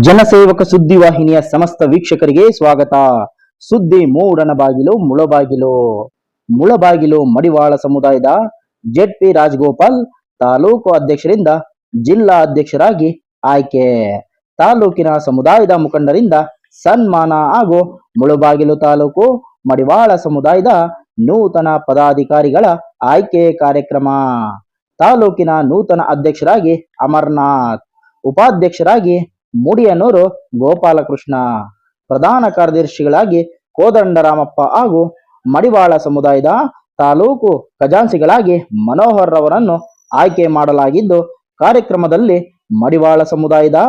ಜನಸೇವಕ ಸುದ್ದಿವಾಹಿನಿಯ ಸಮಸ್ತ ವೀಕ್ಷಕರಿಗೆ ಸ್ವಾಗತ. ಸುದ್ದಿ ಮೂಡನ ಬಾಗಿಲು ಮುಳಬಾಗಿಲು ಮಡಿವಾಳ ಸಮುದಾಯದ ಜೆಡ್.ಪಿ. ರಾಜಗೋಪಾಲ್ ತಾಲೂಕು ಅಧ್ಯಕ್ಷರಿಂದ ಜಿಲ್ಲಾ ಅಧ್ಯಕ್ಷರಾಗಿ ಆಯ್ಕೆ. ತಾಲೂಕಿನ ಸಮುದಾಯದ ಮುಖಂಡರಿಂದ ಸನ್ಮಾನ ಹಾಗೂ ಮುಳಬಾಗಿಲು ತಾಲೂಕು ಮಡಿವಾಳ ಸಮುದಾಯದ ನೂತನ ಪದಾಧಿಕಾರಿಗಳ ಆಯ್ಕೆ ಕಾರ್ಯಕ್ರಮ. ತಾಲೂಕಿನ ನೂತನ ಅಧ್ಯಕ್ಷರಾಗಿ ಅಮರನಾಥ್, ಉಪಾಧ್ಯಕ್ಷರಾಗಿ ಮುಡಿಯನೂರು ಗೋಪಾಲಕೃಷ್ಣ, ಪ್ರಧಾನ ಕಾರ್ಯದರ್ಶಿಗಳಾಗಿ ಕೋದಂಡರಾಮಪ್ಪ ಹಾಗೂ ಮಡಿವಾಳ ಸಮುದಾಯದ ತಾಲೂಕು ಖಜಾನ್ಸಿಗಳಾಗಿ ಮನೋಹರ್ ರವರನ್ನು ಆಯ್ಕೆ ಮಾಡಲಾಗಿದ್ದು, ಕಾರ್ಯಕ್ರಮದಲ್ಲಿ ಮಡಿವಾಳ ಸಮುದಾಯದ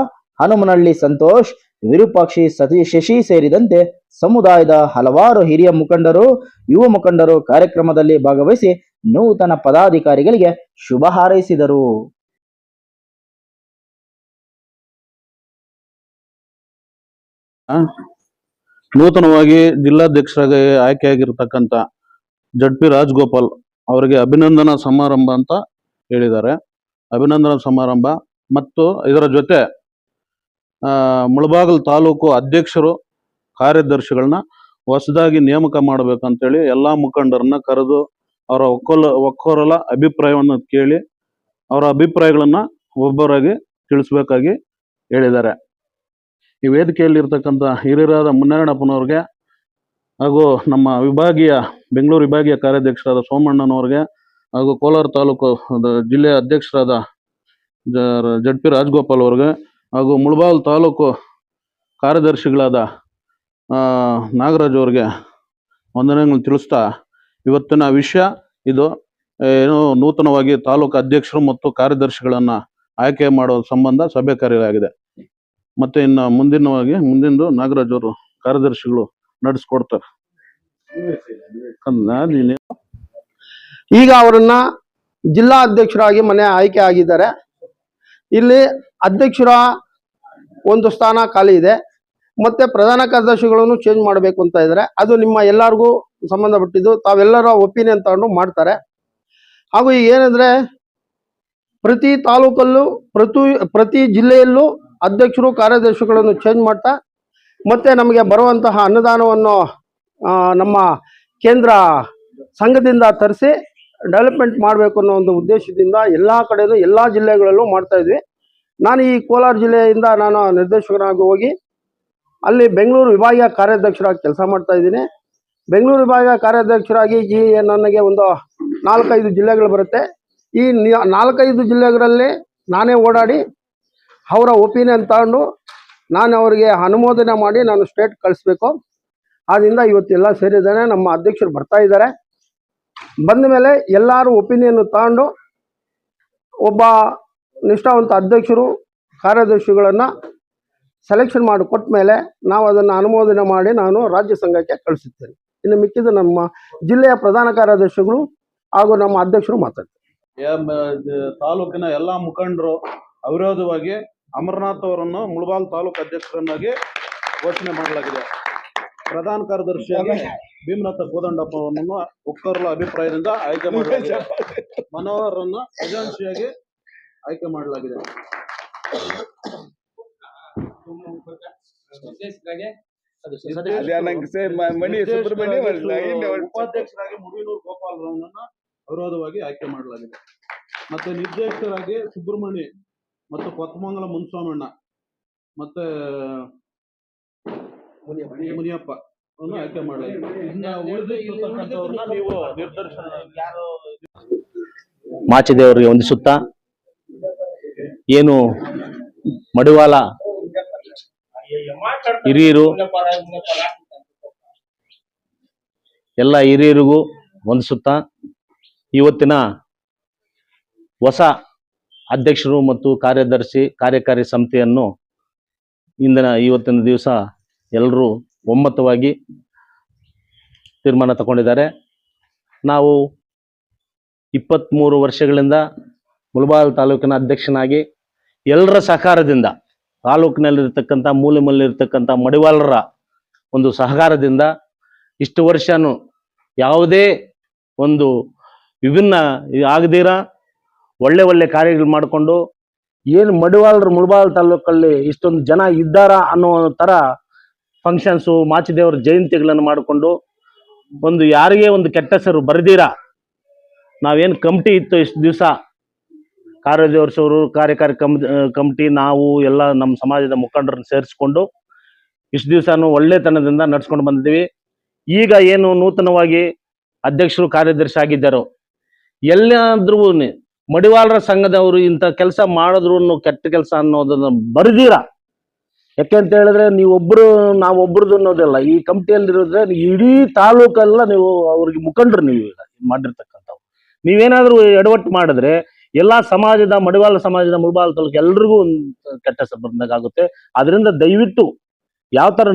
ಹನುಮನಹಳ್ಳಿ ಸಂತೋಷ್, ವಿರೂಪಾಕ್ಷಿ ಶಶಿ ಸೇರಿದಂತೆ ಸಮುದಾಯದ ಹಲವಾರು ಹಿರಿಯ ಮುಖಂಡರು, ಯುವ ಮುಖಂಡರು ಕಾರ್ಯಕ್ರಮದಲ್ಲಿ ಭಾಗವಹಿಸಿ ನೂತನ ಪದಾಧಿಕಾರಿಗಳಿಗೆ ಶುಭ ಹಾರೈಸಿದರು. ನೂತನವಾಗಿ ಜಿಲ್ಲಾಧ್ಯಕ್ಷರಾಗಿ ಆಯ್ಕೆಯಾಗಿರ್ತಕ್ಕಂಥ ಜೆಡ್.ಪಿ. ರಾಜಗೋಪಾಲ್ ಅವರಿಗೆ ಅಭಿನಂದನಾ ಸಮಾರಂಭ ಅಂತ ಹೇಳಿದ್ದಾರೆ. ಅಭಿನಂದನಾ ಸಮಾರಂಭ ಮತ್ತು ಇದರ ಜೊತೆ ಮುಳಬಾಗಿಲು ತಾಲೂಕು ಅಧ್ಯಕ್ಷರು, ಕಾರ್ಯದರ್ಶಿಗಳನ್ನ ಹೊಸದಾಗಿ ನೇಮಕ ಮಾಡಬೇಕಂತೇಳಿ ಎಲ್ಲ ಮುಖಂಡರನ್ನ ಕರೆದು ಅವರ ಒಕ್ಕೊರಲ ಅಭಿಪ್ರಾಯವನ್ನು ಕೇಳಿ ಅವರ ಅಭಿಪ್ರಾಯಗಳನ್ನ ಒಬ್ಬರಾಗಿ ತಿಳಿಸ್ಬೇಕಾಗಿ ಹೇಳಿದ್ದಾರೆ. ಈ ವೇದಿಕೆಯಲ್ಲಿ ಇರ್ತಕ್ಕಂಥ ಹಿರಿಯರಾದ ಮುನ್ನರಣಪ್ಪನವ್ರಿಗೆ ಹಾಗೂ ನಮ್ಮ ಬೆಂಗಳೂರು ವಿಭಾಗೀಯ ಕಾರ್ಯಾಧ್ಯಕ್ಷರಾದ ಸೋಮಣ್ಣನವ್ರಿಗೆ ಹಾಗೂ ಕೋಲಾರ ತಾಲೂಕು ಜಿಲ್ಲೆಯ ಅಧ್ಯಕ್ಷರಾದ ಜೆಡ್.ಪಿ. ರಾಜಗೋಪಾಲ್ ಅವ್ರಿಗೆ ಹಾಗೂ ಮುಳಬಾಗಿಲು ತಾಲೂಕು ಕಾರ್ಯದರ್ಶಿಗಳಾದ ನಾಗರಾಜ್ ಅವ್ರಿಗೆ ವಂದನೆಗಳನ್ನು ತಿಳಿಸ್ತಾ, ಇವತ್ತಿನ ವಿಷಯ ಇದು ಏನು ನೂತನವಾಗಿ ತಾಲೂಕು ಅಧ್ಯಕ್ಷರು ಮತ್ತು ಕಾರ್ಯದರ್ಶಿಗಳನ್ನ ಆಯ್ಕೆ ಮಾಡುವ ಸಂಬಂಧ ಸಭೆ ಕರೆಯಲಾಗಿದೆ. ಮತ್ತೆ ಇನ್ನು ಮುಂದಿಂದು ನಾಗರಾಜ್ ಅವರು ಕಾರ್ಯದರ್ಶಿಗಳು ನಡೆಸ್ಕೊಡ್ತಾರೆ. ಈಗ ಅವರನ್ನ ಜಿಲ್ಲಾ ಅಧ್ಯಕ್ಷರಾಗಿ ಆಯ್ಕೆ ಆಗಿದ್ದಾರೆ. ಇಲ್ಲಿ ಅಧ್ಯಕ್ಷರ ಒಂದು ಸ್ಥಾನ ಖಾಲಿ ಇದೆ, ಮತ್ತೆ ಪ್ರಧಾನ ಕಾರ್ಯದರ್ಶಿಗಳನ್ನು ಚೇಂಜ್ ಮಾಡಬೇಕು ಅಂತ ಇದ್ದಾರೆ. ಅದು ನಿಮ್ಮ ಎಲ್ಲರಿಗೂ ಸಂಬಂಧಪಟ್ಟಿದ್ದು, ತಾವೆಲ್ಲರ ಒಪಿನಿಯನ್ ತಗೊಂಡು ಮಾಡ್ತಾರೆ. ಹಾಗೂ ಈಗ ಏನಂದ್ರೆ ಪ್ರತಿ ತಾಲೂಕಲ್ಲೂ ಪ್ರತಿ ಜಿಲ್ಲೆಯಲ್ಲೂ ಅಧ್ಯಕ್ಷರು ಕಾರ್ಯದರ್ಶಿಗಳನ್ನು ಚೇಂಜ್ ಮಾಡ್ತಾ, ಮತ್ತೆ ನಮಗೆ ಬರುವಂತಹ ಅನುದಾನವನ್ನು ನಮ್ಮ ಕೇಂದ್ರ ಸಂಘದಿಂದ ತರಿಸಿ ಡೆವಲಪ್ಮೆಂಟ್ ಮಾಡಬೇಕು ಅನ್ನೋ ಒಂದು ಉದ್ದೇಶದಿಂದ ಎಲ್ಲ ಕಡೆಯೂ ಎಲ್ಲ ಜಿಲ್ಲೆಗಳಲ್ಲೂ ಮಾಡ್ತಾ ಇದ್ವಿ. ನಾನು ಈ ಕೋಲಾರ ಜಿಲ್ಲೆಯಿಂದ ನಾನು ನಿರ್ದೇಶಕನಾಗಿ ಹೋಗಿ ಅಲ್ಲಿ ಬೆಂಗಳೂರು ವಿಭಾಗೀಯ ಕಾರ್ಯಾಧ್ಯಕ್ಷರಾಗಿ ಕೆಲಸ ಮಾಡ್ತಾ ಇದ್ದೀನಿ. ಬೆಂಗಳೂರು ವಿಭಾಗೀಯ ಕಾರ್ಯಾಧ್ಯಕ್ಷರಾಗಿ ನನಗೆ ಒಂದು 4-5 ಜಿಲ್ಲೆಗಳು ಬರುತ್ತೆ. ಈ 4-5 ಜಿಲ್ಲೆಗಳಲ್ಲಿ ನಾನೇ ಓಡಾಡಿ ಅವರ ಒಪಿನಿಯನ್ ತಗೊಂಡು ನಾನು ಅವರಿಗೆ ಅನುಮೋದನೆ ಮಾಡಿ ನಾನು ಸ್ಟೇಟ್ ಕಳಿಸ್ಬೇಕು. ಆದ್ದರಿಂದ ಇವತ್ತೆಲ್ಲ ಸೇರಿದ್ದಾನೆ. ನಮ್ಮ ಅಧ್ಯಕ್ಷರು ಬರ್ತಾ ಇದ್ದಾರೆ. ಬಂದ ಮೇಲೆ ಎಲ್ಲರೂ ಒಪಿನಿಯನ್ ತಗೊಂಡು ಒಬ್ಬ ನಿಷ್ಠಾವಂತ ಅಧ್ಯಕ್ಷರು ಕಾರ್ಯದರ್ಶಿಗಳನ್ನು ಸೆಲೆಕ್ಷನ್ ಮಾಡಿ ಕೊಟ್ಟ ಮೇಲೆ ನಾವು ಅದನ್ನು ಅನುಮೋದನೆ ಮಾಡಿ ನಾನು ರಾಜ್ಯ ಸಂಘಕ್ಕೆ ಕಳಿಸುತ್ತೇನೆ. ಇನ್ನು ಮಿಕ್ಕಿದ ನಮ್ಮ ಜಿಲ್ಲೆಯ ಪ್ರಧಾನ ಕಾರ್ಯದರ್ಶಿಗಳು ಹಾಗೂ ನಮ್ಮ ಅಧ್ಯಕ್ಷರು ಮಾತಾಡ್ತಾರೆ. ತಾಲೂಕಿನ ಎಲ್ಲ ಮುಖಂಡರು ಅವಿರೋಧವಾಗಿ ಅಮರನಾಥ್ ಅವರನ್ನು ಮುಳಬಾಗಿಲು ತಾಲೂಕು ಅಧ್ಯಕ್ಷರನ್ನಾಗಿ ಘೋಷಣೆ ಮಾಡಲಾಗಿದೆ. ಪ್ರಧಾನ ಕಾರ್ಯದರ್ಶಿಯಾಗಿ ಭೀಮನಾಥ ಕೋದಂಡಪ್ಪ ಅವರನ್ನು ಒಕ್ಕರ್ಲ ಅಭಿಪ್ರಾಯದಿಂದ ಆಯ್ಕೆ ಮಾಡಲಾಗಿದೆ. ಮನೋಹರನ್ನು ಖಜಾನ್ಸಿಯಾಗಿ ಆಯ್ಕೆ ಮಾಡಲಾಗಿದೆ. ಉಪಾಧ್ಯಕ್ಷರಾಗಿ ಮುಡಿಯನೂರು ಗೋಪಾಲ್ ರವರನ್ನ ಅವಿರೋಧವಾಗಿ ಆಯ್ಕೆ ಮಾಡಲಾಗಿದೆ. ಮತ್ತೆ ನಿರ್ದೇಶಕರಾಗಿ ಸುಬ್ರಹ್ಮಣ್ಯ ಮತ್ತು ಕೊತ್ತಮಂಗಲ ಮುನ್ಸ್ವಾಮಣ್ಣ ಮತ್ತೆ ಮುನಿಯಪ್ಪ ಆಯ್ಕೆ ಮಾಡಲಾಗಿದೆ. ಮಾಚಿದೇವರಿಗೆ ವಂದಿಸುತ್ತಾ, ಏನು ಮಡಿವಾಳ ಹಿರಿಯರು ಎಲ್ಲ ಹಿರಿಯರಿಗೂ ವಂದಿಸುತ್ತಾ, ಇವತ್ತಿನ ಹೊಸ ಅಧ್ಯಕ್ಷರು ಮತ್ತು ಕಾರ್ಯಕಾರಿ ಸಮಿತಿಯನ್ನು ಇವತ್ತಿನ ದಿವಸ ಎಲ್ಲರೂ ಒಮ್ಮತವಾಗಿ ತೀರ್ಮಾನ ತಗೊಂಡಿದ್ದಾರೆ. ನಾವು 23 ವರ್ಷಗಳಿಂದ ಮುಳಬಾಗಿಲು ತಾಲೂಕಿನ ಅಧ್ಯಕ್ಷನಾಗಿ ಎಲ್ಲರ ಸಹಕಾರದಿಂದ, ತಾಲೂಕಿನಲ್ಲಿರ್ತಕ್ಕಂಥ ಮೂಲೆಯಲ್ಲಿರ್ತಕ್ಕಂಥ ಮಡಿವಾಳರ ಒಂದು ಸಹಕಾರದಿಂದ ಇಷ್ಟು ವರ್ಷನೂ ಯಾವುದೇ ಒಂದು ವಿಭಿನ್ನ ಆಗದಿರ ಒಳ್ಳೆ ಕಾರ್ಯಗಳು ಮಾಡಿಕೊಂಡು ಏನು ಮುಳಬಾಲ್ ತಾಲೂಕಲ್ಲಿ ಇಷ್ಟೊಂದು ಜನ ಇದ್ದಾರಾ ಅನ್ನೋ ತರ ಫಂಕ್ಷನ್ಸು ಮಾಚಿದೇವರ ಜಯಂತಿಗಳನ್ನು ಮಾಡಿಕೊಂಡು ಒಂದು ಯಾರಿಗೆ ಒಂದು ಕೆಟ್ಟ ಹೆಸರು ಬರೆದಿರಾ ನಾವೇನು ಕಮಿಟಿ ಇತ್ತು ಇಷ್ಟು ದಿವಸ ಕಾರ್ಯದರ್ಶಿಯವರು ಕಾರ್ಯಕಾರಿ ಕಮಿಟಿ ನಾವು ಎಲ್ಲ ನಮ್ಮ ಸಮಾಜದ ಮುಖಂಡರನ್ನು ಸೇರಿಸ್ಕೊಂಡು ಇಷ್ಟು ದಿವಸನೂ ಒಳ್ಳೆತನದಿಂದ ನಡ್ಸ್ಕೊಂಡು ಬಂದಿದ್ದೀವಿ. ಈಗ ಏನು ನೂತನವಾಗಿ ಅಧ್ಯಕ್ಷರು ಕಾರ್ಯದರ್ಶಿ ಆಗಿದ್ದಾರೋ ಎಲ್ಲಾದ್ರೂ ಮಡಿವಾಳರ ಸಂಘದವರು ಇಂಥ ಕೆಲಸ ಮಾಡಿದ್ರು ಕೆಟ್ಟ ಕೆಲಸ ಅನ್ನೋದನ್ನ ಬರೆದಿರ. ಯಾಕೆಂತ ಹೇಳಿದ್ರೆ ನಾವೊಬ್ರದ್ದು ಅನ್ನೋದಲ್ಲ, ಈ ಕಮಿಟಿಯಲ್ಲಿರೋದ್ರೆ ಇಡೀ ತಾಲೂಕೆಲ್ಲ ನೀವು ಅವ್ರಿಗೆ ಮುಖಂಡರು ನೀವು ಈಗ ಮಾಡಿರ್ತಕ್ಕಂಥವ್ರು. ನೀವೇನಾದ್ರೂ ಎಡವಟ್ಟು ಮಾಡಿದ್ರೆ ಎಲ್ಲಾ ಸಮಾಜದ ಮುಳಬಾಲ್ ತಾಲೂಕು ಎಲ್ರಿಗೂ ಒಂದು ಕೆಟ್ಟ ಹೆಸರು ಬಂದಾಗುತ್ತೆ. ಅದರಿಂದ ದಯವಿಟ್ಟು ಯಾವ ತರ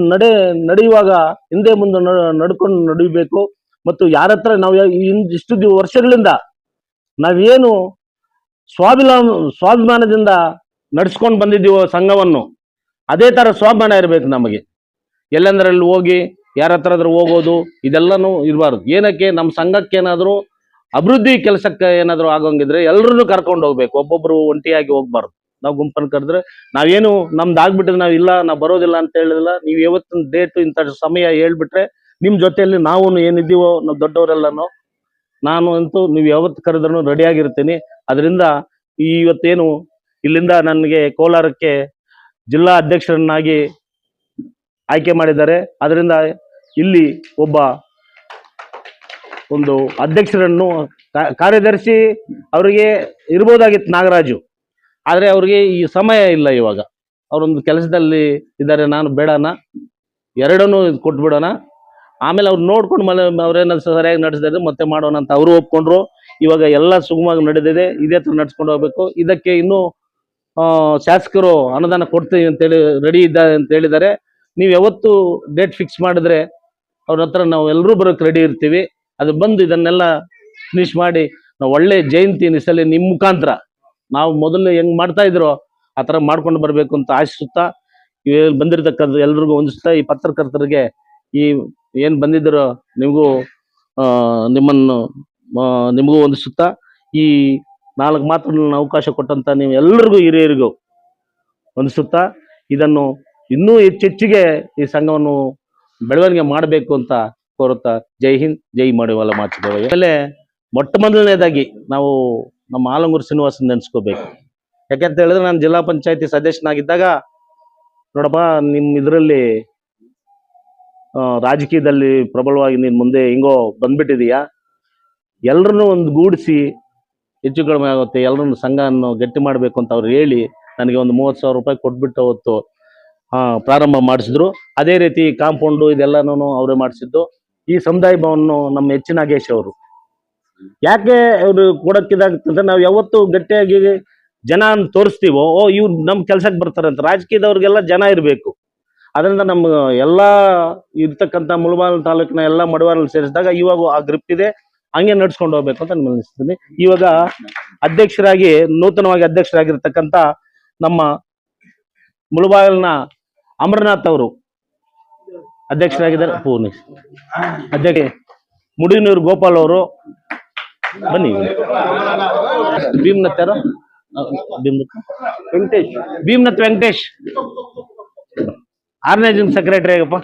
ನಡೆಯುವಾಗ ಹಿಂದೆ ಮುಂದೆ ನಡ್ಕೊಂಡು ನಡಿಬೇಕು. ಮತ್ತು ಯಾರ ಹತ್ರ ನಾವು ಇಷ್ಟು ವರ್ಷಗಳಿಂದ ನಾವೇನು ಸ್ವಾಭಿಮಾನದಿಂದ ನಡ್ಸ್ಕೊಂಡು ಬಂದಿದ್ದೀವೋ ಸಂಘವನ್ನು, ಅದೇ ತರ ಸ್ವಾಭಿಮಾನ ಇರಬೇಕು ನಮಗೆ. ಎಲ್ಲಂದ್ರಲ್ಲಿ ಹೋಗಿ ಯಾರ ಹತ್ರ ಹೋಗೋದು ಇದೆಲ್ಲನೂ ಇರಬಾರ್ದು. ಏನಕ್ಕೆ ನಮ್ಮ ಸಂಘಕ್ಕೆ ಏನಾದ್ರು ಅಭಿವೃದ್ಧಿ ಕೆಲಸಕ್ಕೆ ಏನಾದ್ರು ಆಗೋಂಗಿದ್ರೆ ಎಲ್ಲರನ್ನೂ ಕರ್ಕೊಂಡು ಹೋಗ್ಬೇಕು, ಒಬ್ಬೊಬ್ರು ಒಂಟಿಯಾಗಿ ಹೋಗ್ಬಾರ್ದು. ನಾವು ಗುಂಪನ್ನು ಕರೆದ್ರೆ ನಾವೇನು ನಮ್ದು ಆಗ್ಬಿಟ್ಟಿದ್ರೆ ನಾವು ಬರೋದಿಲ್ಲ ಅಂತ ಹೇಳಿಲ್ಲ. ನೀವು ಯಾವತ್ತಿನ ಡೇಟ್ ಇಂಥ ಸಮಯ ಹೇಳ್ಬಿಟ್ರೆ ನಿಮ್ ಜೊತೆಯಲ್ಲಿ ನಾವು ಏನಿದ್ದೀವೋ ನಾವು ದೊಡ್ಡವರೆಲ್ಲನೂ ನಾನು ಅಂತೂ ನೀವು ಯಾವತ್ತು ಕರೆದ್ರೂ ರೆಡಿಯಾಗಿರ್ತೀನಿ. ಅದರಿಂದ ಇವತ್ತೇನು ಇಲ್ಲಿಂದ ನನಗೆ ಕೋಲಾರಕ್ಕೆ ಜಿಲ್ಲಾ ಅಧ್ಯಕ್ಷರನ್ನಾಗಿ ಆಯ್ಕೆ ಮಾಡಿದ್ದಾರೆ. ಅದರಿಂದ ಇಲ್ಲಿ ಒಂದು ಅಧ್ಯಕ್ಷರನ್ನು ಕಾರ್ಯದರ್ಶಿ ಅವರಿಗೆ ಇರ್ಬೋದಾಗಿತ್ತು ನಾಗರಾಜು, ಆದ್ರೆ ಅವ್ರಿಗೆ ಈ ಸಮಯ ಇಲ್ಲ. ಇವಾಗ ಅವರೊಂದು ಕೆಲಸದಲ್ಲಿ ಇದ್ದಾರೆ. ನಾನು ಬೇಡನ ಎರಡನ್ನೂ ಕೊಟ್ಬಿಡೋಣ, ಆಮೇಲೆ ಅವ್ರು ನೋಡ್ಕೊಂಡು ಅವ್ರೇನಾದ್ರು ಸರಿಯಾಗಿ ನಡೆಸಿದ್ರೆ ಮತ್ತೆ ಮಾಡೋಣ ಅಂತ ಅವರು ಒಪ್ಕೊಂಡ್ರು. ಇವಾಗ ಎಲ್ಲ ಸುಗಮವಾಗಿ ನಡೆದಿದೆ, ಇದೇ ತರ ನಡ್ಸ್ಕೊಂಡು ಹೋಗ್ಬೇಕು. ಇದಕ್ಕೆ ಇನ್ನೂ ಶಾಸಕರು ಅನುದಾನ ಕೊಡ್ತೀವಿ ಅಂತೇಳಿ ರೆಡಿ ಇದ್ದಾರೆ ಅಂತ ಹೇಳಿದ್ದಾರೆ. ನೀವು ಯಾವತ್ತು ಡೇಟ್ ಫಿಕ್ಸ್ ಮಾಡಿದ್ರೆ ಅವ್ರ ಹತ್ರ ನಾವು ಎಲ್ಲರೂ ಬರೋಕೆ ರೆಡಿ ಇರ್ತೀವಿ. ಅದು ಬಂದು ಇದನ್ನೆಲ್ಲ ಫಿನಿಶ್ ಮಾಡಿ ನಾವು ಒಳ್ಳೆ ಜಯಂತಿ ನಿಸಲಿ ನಿಮ್ಮ ಮುಖಾಂತರ ನಾವು ಮೊದಲು ಹೆಂಗ್ ಮಾಡ್ತಾ ಇದ್ರೋ ಆ ಥರ ಮಾಡ್ಕೊಂಡು ಬರಬೇಕು ಅಂತ ಆಶಿಸುತ್ತಾ ಬಂದಿರತಕ್ಕಂಥ ಎಲ್ರಿಗೂ ಹೊಂದಿಸ್ತಾ, ಈ ಪತ್ರಕರ್ತರಿಗೆ ಈ ಏನು ಬಂದಿದ್ದರೋ ನಿಮಗೂ ಹೊಂದಿಸುತ್ತಾ, ಈ 4 ಮಾತುಗಳನ್ನ ಅವಕಾಶ ಕೊಟ್ಟಂತ ನೀವು ಎಲ್ಲರಿಗೂ ಹಿರಿಯರಿಗೂ ಹೊಂದಿಸುತ್ತಾ, ಇದನ್ನು ಇನ್ನೂ ಹೆಚ್ಚೆಚ್ಚಿಗೆ ಈ ಸಂಘವನ್ನು ಬೆಳವಣಿಗೆ ಮಾಡಬೇಕು ಅಂತ ಕೋರುತ್ತಾ, ಜೈ ಹಿಂದ್, ಜೈ ಮಡಿವಾಳ ಮಾಚಿದೇವ. ಆಮೇಲೆ ಮೊಟ್ಟ ಮೊದಲನೇದಾಗಿ ನಾವು ನಮ್ಮ ಆಲಂಗೂರು ಶ್ರೀನಿವಾಸನ್ ನೆನೆಸ್ಕೋಬೇಕು. ಯಾಕೆಂತ ಹೇಳಿದ್ರೆ ನಾನು ಜಿಲ್ಲಾ ಪಂಚಾಯತಿ ಸದಸ್ಯನಾಗಿದ್ದಾಗ ನೋಡಪ್ಪ ನಿಮ್ಮ ಇದರಲ್ಲಿ ರಾಜಕೀಯದಲ್ಲಿ ಪ್ರಬಲವಾಗಿ ನೀನು ಮುಂದೆ ಹಿಂಗೋ ಬಂದ್ಬಿಟ್ಟಿದೀಯಾ, ಎಲ್ಲರನ್ನೂ ಒಂದು ಗೂಡಿಸಿ ಹೆಚ್ಚು ಕಡಿಮೆ ಆಗುತ್ತೆ, ಎಲ್ಲರನ್ನು ಸಂಘವನ್ನು ಗಟ್ಟಿ ಮಾಡಬೇಕು ಅಂತ ಅವ್ರು ಹೇಳಿ ನನಗೆ ಒಂದು 30,000 ರೂಪಾಯಿ ಕೊಟ್ಬಿಟ್ಟು ಅವತ್ತು ಪ್ರಾರಂಭ ಮಾಡಿಸಿದ್ರು. ಅದೇ ರೀತಿ ಕಾಂಪೌಂಡು ಇದೆಲ್ಲನೂ ಅವರೇ ಮಾಡಿಸಿದ್ದು. ಈ ಸಮುದಾಯ ಭವನ ನಮ್ಮ ಎಚ್ ನಾಗೇಶ್ ಅವರು. ಯಾಕೆ ಅವರು ಕೊಡಕ್ಕಿದಾಗ್ತಂದ್ರೆ ನಾವು ಯಾವತ್ತು ಗಟ್ಟಿಯಾಗಿ ಜನ ತೋರಿಸ್ತೀವೋ, ಇವ್ರು ನಮ್ಮ ಕೆಲ್ಸಕ್ಕೆ ಬರ್ತಾರೆ ಅಂತ. ರಾಜಕೀಯದವ್ರಿಗೆಲ್ಲ ಜನ ಇರಬೇಕು. ಅದರಿಂದ ನಮ್ಮ ಎಲ್ಲ ಇರ್ತಕ್ಕಂಥ ಮುಳಬಾಲ್ ತಾಲೂಕಿನ ಎಲ್ಲ ಮಡಿವಾಳಲ್ಲಿ ಸೇರಿಸಿದಾಗ ಇವಾಗ ಆ ಗ್ರಿಪ್ ಇದೆ, ಹಂಗೆ ನಡ್ಸ್ಕೊಂಡು ಹೋಗ್ಬೇಕು ಅಂತ ಅನಿಸ್ತೀನಿ. ಇವಾಗ ನೂತನವಾಗಿ ಅಧ್ಯಕ್ಷರಾಗಿರ್ತಕ್ಕಂಥ ನಮ್ಮ ಮುಳಬಾಗಿಲಿನ ಅಮರನಾಥ್ ಅವರು ಅಧ್ಯಕ್ಷರಾಗಿದ್ದಾರೆ. ಅಧ್ಯಕ್ಷ ಮುಡಿನೂರು ಗೋಪಾಲ್ ಅವರು ಬನ್ನಿ. ಭೀಮ್ನಾಥ್ ಯಾರು? ಭೀಮ್ನಾಥ್ ವೆಂಕಟೇಶ್ 6ನೇ ಜೂನ್ ಸೆಕ್ರೆಟರಿ ಆಗಪ್ಪ,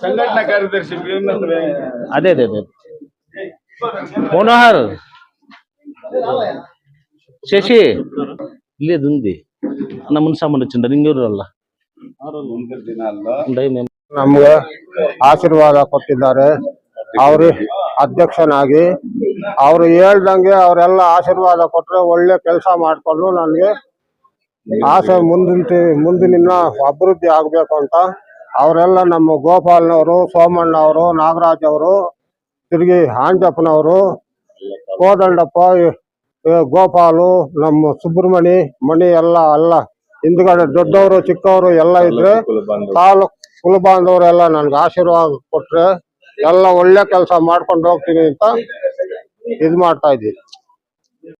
ಸಂಘಟನಾ ಕಾರ್ಯದರ್ಶಿ ಅದೇ ಮನೋಹರ್ ಶಶಿ ಇಲ್ಲೇ ದುಂದಿ ನಮ್ಮನ್ನ ಸಾಮಾನ್ಯ ಚಂದ್ರ ನಿಂಗೂರಲ್ಲ ನಮ್ಗೆ ಆಶೀರ್ವಾದ ಕೊಟ್ಟಿದ್ದಾರೆ. ಅವರು ಅಧ್ಯಕ್ಷನಾಗಿ ಅವ್ರು ಹೇಳ್ದಂಗೆ ಅವರೆಲ್ಲ ಆಶೀರ್ವಾದ ಕೊಟ್ರೆ ಒಳ್ಳೆ ಕೆಲಸ ಮಾಡ್ಕೊಂಡು ನನಗೆ ಆಸೆ ಮುಂದಿನ ಅಭಿವೃದ್ಧಿ ಆಗ್ಬೇಕು ಅಂತ ಅವರೆಲ್ಲ ನಮ್ಮ ಗೋಪಾಲ್ನವರು, ಸೋಮಣ್ಣವರು, ನಾಗರಾಜ್ ಅವರು, ತಿರುಗಿ ಆಂಜಪ್ಪನವರು, ಕೋದಂಡಪ್ಪ, ಗೋಪಾಲು, ನಮ್ಮ ಸುಬ್ರಹ್ಮಣಿ ಮಣಿ ಎಲ್ಲ ಹಿಂದ್ಗಡೆ ದೊಡ್ಡವರು ಚಿಕ್ಕವರು ಎಲ್ಲ ಇದ್ರೆ ತಾಲೂಕ್ ಕುಲಬಾಂಧವರೆಲ್ಲ ನನ್ಗೆ ಆಶೀರ್ವಾದ ಕೊಟ್ರೆ ಎಲ್ಲ ಒಳ್ಳೆ ಕೆಲಸ ಮಾಡ್ಕೊಂಡು ಹೋಗ್ತೀನಿ ಅಂತ ಇದು ಮಾಡ್ತಾ ಇದ್ದೀವಿ.